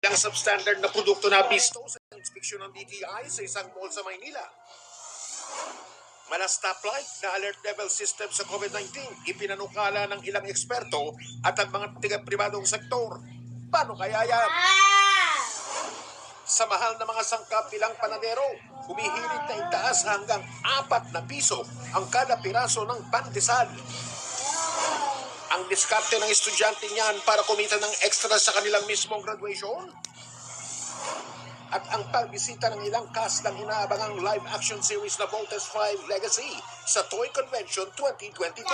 Ang substandard na produkto na bisto sa inspeksyon ng DTI sa isang mall sa Maynila. Mala stoplight na alert level system sa COVID-19, ipinanukala ng ilang eksperto at ang mga tiga-pribadong sektor. Paano kaya yan? Sa mahal na mga sangkap bilang panadero, humihirit na itaas hanggang 4 na piso ang kada piraso ng pandesal. Ang diskarte ng estudyante niyan para kumita ng extra sa kanilang mismong graduation. At ang pagbisita ng ilang cast ng inaabangang live action series na Voltes 5 Legacy sa Toy Convention 2022.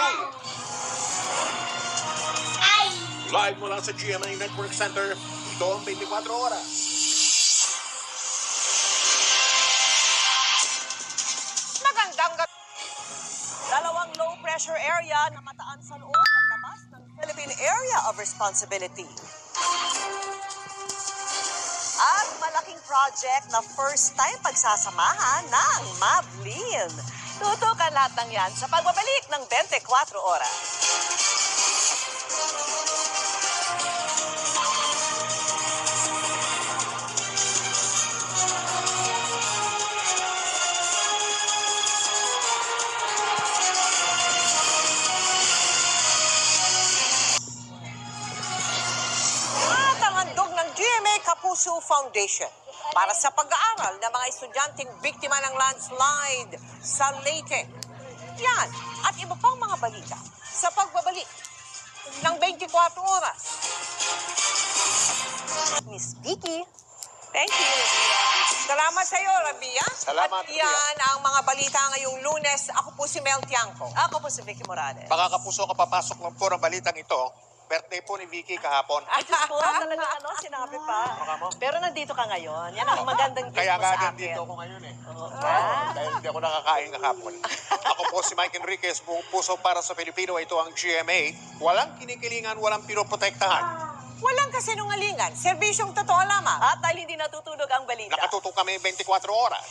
Live mula sa GMA Network Center, ito ang 24 oras. Magandang gabi. Dalawang low pressure area na mataan sa loob at labas ng Philippine Area of Responsibility. At malaking project na first time pagsasamahan ng Mablin. Tutukan lahat ng yan sa pagbabalik ng 24 oras. Kapuso Foundation para sa pag-aaral ng mga estudyanteng biktima ng landslide sa Leyte. Yan at iba pang mga balita sa pagbabalik ng 24 oras. Miss Vicky. Thank you. Salamat sa iyo, Rabia. Salamat, at yan ang mga balita ngayong Lunes. Ako po si Mel Tiangco. Ako po si Vicky Morales. Baka kapuso, kapapasok lang po ng balitang ito. Birthday po ni Vicky kahapon. Ay, Diyos ko, talaga sinabi pa. Pero nandito ka ngayon. Yan ang magandang gift Kaya mo sa nga akin. dito ako ngayon eh. Oo. Dahil hindi ako nakakain kahapon. Ako po si Mike Enriquez, buong puso para sa Pilipino. Ito ang GMA. Walang kinikilingan, walang pinoprotektahan. Walang kasinungalingan. Serbisyong totoo lamang. At dahil hindi natutulog ang balita. Nakatutok kami 24 oras.